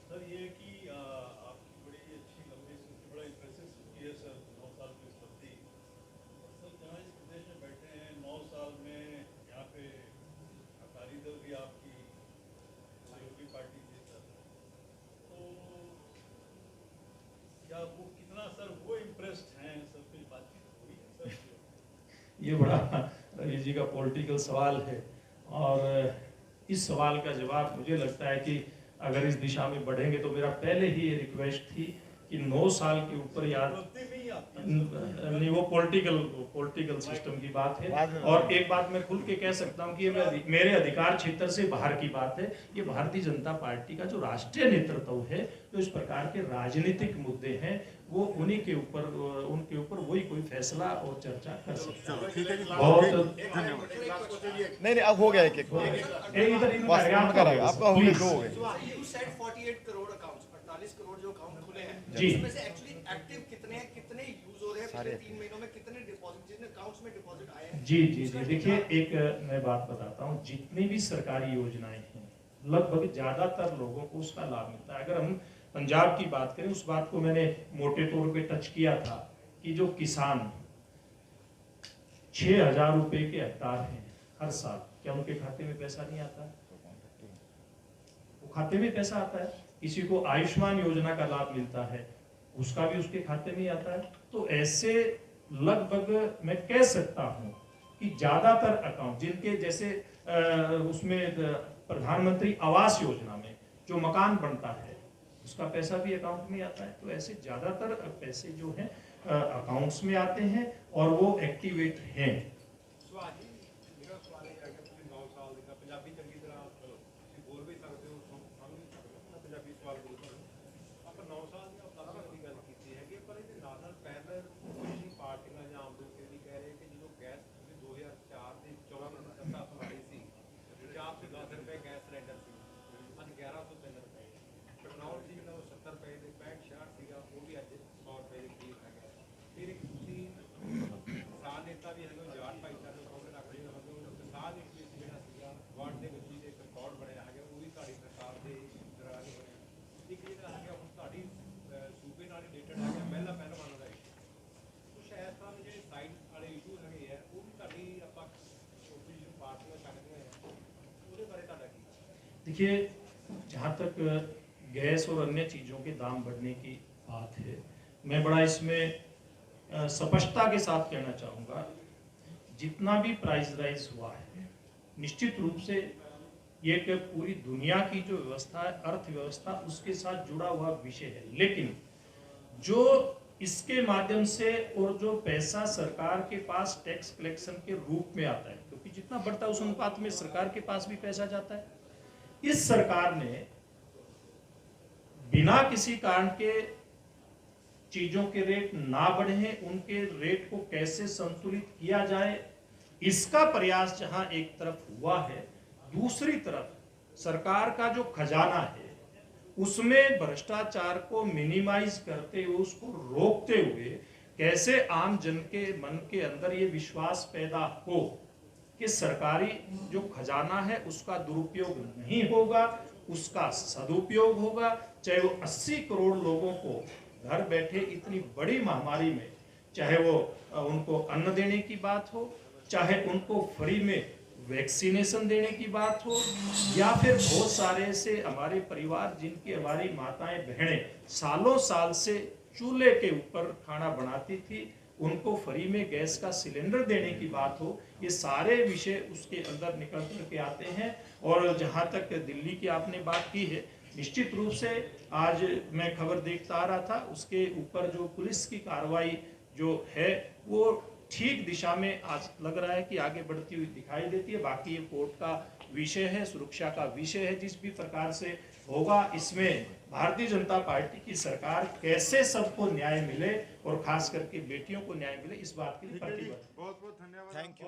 सर ये कि आपकी बड़ी अच्छी लंबी सूची, बड़ा इंप्रेसिव सूची है सर, 9 साल की उपलब्धि। सर जहाँ इस प्रदेश में बैठे हैं 9 साल में, यहाँ पे अकाली दल भी आपकी सहयोगी पार्टी थी सर, तो क्या वो कितना सर वो इम्प्रेस्ड हैं सर, कुछ बातचीत हुई है सर? ये बड़ा रवि जी का पॉलिटिकल सवाल है, और इस सवाल का जवाब मुझे लगता है कि अगर इस दिशा में बढ़ेंगे तो मेरा पहले ही ये रिक्वेस्ट थी कि 9 साल के ऊपर याद नहीं, वो पॉलिटिकल सिस्टम की बात है। और एक बात मैं खुल के कह सकता हूं कि ये मेरे अधिकार क्षेत्र से बाहर की बात है। ये भारतीय जनता पार्टी का जो राष्ट्रीय नेतृत्व है, जो इस प्रकार के राजनीतिक मुद्दे हैं, वो उन्हीं के ऊपर, उनके ऊपर वही कोई फैसला और चर्चा कर सकता है। बहुत नहीं अब हो गया, एक इधर आपका हो गया, 2 हो गए। You said 48 crore accounts, 48 crore जो अकाउंट खुले हैं, जी। उसमें से एक्चुअली एक्टिव कितने हैं, कितने यूज हो रहे हैं पिछले 3 महीनों में, कितने डिपॉजिट, जितने अकाउंट्स में डिपॉजिट आए हैं? जी जी जी। देखिए एक मैं बात बताता हूँ, जितनी भी सरकारी योजनाएं हैं लगभग ज्यादातर लोगों को उसका लाभ मिलता है। अगर हम पंजाब की बात करें, उस बात को मैंने मोटे तौर पे टच किया था कि जो किसान 6,000 रुपए के हकदार हैं हर साल, क्या उनके खाते में पैसा नहीं आता है? वो खाते में पैसा आता है। किसी को आयुष्मान योजना का लाभ मिलता है, उसका भी उसके खाते में ही आता है। तो ऐसे लगभग मैं कह सकता हूं कि ज्यादातर अकाउंट जिनके जैसे उसमें प्रधानमंत्री आवास योजना में जो मकान बनता है उसका पैसा भी अकाउंट में आता है। तो ऐसे ज्यादातर पैसे जो हैं अकाउंट्स में आते हैं और वो एक्टिवेट हैं। मेरा सवाल है कि ਤੁਸੀਂ 9 ਸਾਲ ਦਾ ਪੰਜਾਬੀ ਚੰਗੀ ਤਰ੍ਹਾਂ ਚਲੋ ਤੁਸੀਂ ਬੋਲ ਵੀ ਸਕਦੇ ਹੋ, ਸਮਝ ਵੀ ਸਕਦੇ ਹੋ, ਮੈਂ ਪੰਜਾਬੀ ਸਵਾਲ ਬੋਲਦਾ ਆਪਾਂ 9 ਸਾਲ ਦੀ ਉਪਲਬਧੀ ਦੀ ਗੱਲ ਕੀਤੀ ਹੈਗੀ, ਪਰ ਇਹਦੇ ਨਾਲ ਪੈਰਲਲ ਕੋਈ ਪਾਰਟੀਆਂ ਜਾਂ ਆਮ ਲੋਕ ਇਹ ਵੀ ਕਹਿ ਰਹੇ ਕਿ ਜਦੋਂ ਗੈਸ ਤੁਸੀਂ 2004 ਦੇ 1103 रुपए पेट्रोल ਸੀ ਜਿਹੜਾ ਉਹ 70 ਰੁਪਏ ਦੇ 65 66 ਸੀਗਾ ਉਹ ਵੀ ਅੱਜ 100 ਰੁਪਏ ਦੇ ਕਰੀਬ ਹੈਗਾ ਫਿਰ ਇੱਕ ਤੁਸੀਂ ਕਿਸਾਨ ਨੇਤਾ ਵੀ ਹੈਗੇ ਜਾਟ ਭਾਈਚਾਰੇ ਨੂੰ ਸਾਹਮਣੇ ਰੱਖ ਰਹੇ ਹੋ ਕਿਸਾਨ ਇੱਕ ਵੀ ਜਿਹੜਾ ਸੀਗਾ ਵਾਰਡ ਦੇ ਵਿੱਚ ਹੀ ਇੱਕ ਰਿਕਾਰਡ ਬਣਿਆ ਹੈਗਾ ਉਹ ਵੀ ਤੁਹਾਡੀ ਸਰਕਾਰ ਦੇ ਦੌਰਾਨ ਹੀ ਬਣਿਆ ਇੱਕ ਜਿਹੜਾ ਹੈਗਾ ਹੁਣ ਤੁਹਾਡੀ ਸੂਬੇ ਨਾਲ ਰਿਲੇਟਡ ਹੈਗਾ ਪਹਿਲਾ ਪਹਿਲਵਾਨ ਦਾ ਕੁਛ ਇਸ ਤਰ੍ਹਾਂ ਦੇ ਜਿਹੜੇ ਸਾਈਡ ਵਾਲੇ ਇਸ਼ੂ ਹੈਗੇ ਆ ਉਹ ਵੀ ਤੁਹਾਡੀ ਆਪਾਂ ਓਪੋਜੀਸ਼ਨ ਪਾਰਟੀਆਂ ਚੱਕਦੇ ਆ ਉਹਦੇ ਬਾਰੇ ਤੁਹਾਡਾ ਕੀ देखिए, जहाँ तक गैस और अन्य चीज़ों के दाम बढ़ने की बात है, मैं बड़ा इसमें स्पष्टता के साथ कहना चाहूँगा, जितना भी प्राइस राइज हुआ है निश्चित रूप से ये कि पूरी दुनिया की जो व्यवस्था है, अर्थव्यवस्था, उसके साथ जुड़ा हुआ विषय है। लेकिन जो इसके माध्यम से और जो पैसा सरकार के पास टैक्स कलेक्शन के रूप में आता है, क्योंकि जितना बढ़ता है उस अनुपात में सरकार के पास भी पैसा जाता है, इस सरकार ने बिना किसी कारण के चीजों के रेट ना बढ़े, उनके रेट को कैसे संतुलित किया जाए, इसका प्रयास जहां एक तरफ हुआ है, दूसरी तरफ सरकार का जो खजाना है उसमें भ्रष्टाचार को मिनिमाइज करते हुए, उसको रोकते हुए कैसे आम जन के मन के अंदर ये विश्वास पैदा हो कि सरकारी जो खजाना है उसका दुरुपयोग नहीं होगा, उसका सदुपयोग होगा। चाहे वो 80 करोड़ लोगों को घर बैठे इतनी बड़ी महामारी में, चाहे वो उनको अन्न देने की बात हो, चाहे उनको फ्री में वैक्सीनेशन देने की बात हो, या फिर बहुत सारे ऐसे हमारे परिवार जिनकी हमारी माताएं बहनें सालों साल से चूल्हे के ऊपर खाना बनाती थी, उनको फ्री में गैस का सिलेंडर देने की बात हो, ये सारे विषय उसके अंदर निकल करके आते हैं। और जहाँ तक दिल्ली की आपने बात की है, निश्चित रूप से आज मैं खबर देखता आ रहा था, उसके ऊपर जो पुलिस की कार्रवाई जो है वो ठीक दिशा में आज लग रहा है कि आगे बढ़ती हुई दिखाई देती है। बाकी ये कोर्ट का विषय है, सुरक्षा का विषय है, जिस भी प्रकार से होगा इसमें भारतीय जनता पार्टी की सरकार कैसे सबको न्याय मिले और खास करके बेटियों को न्याय मिले, इस बात के लिए प्रतिबद्ध है। बहुत बहुत धन्यवाद। Thank you.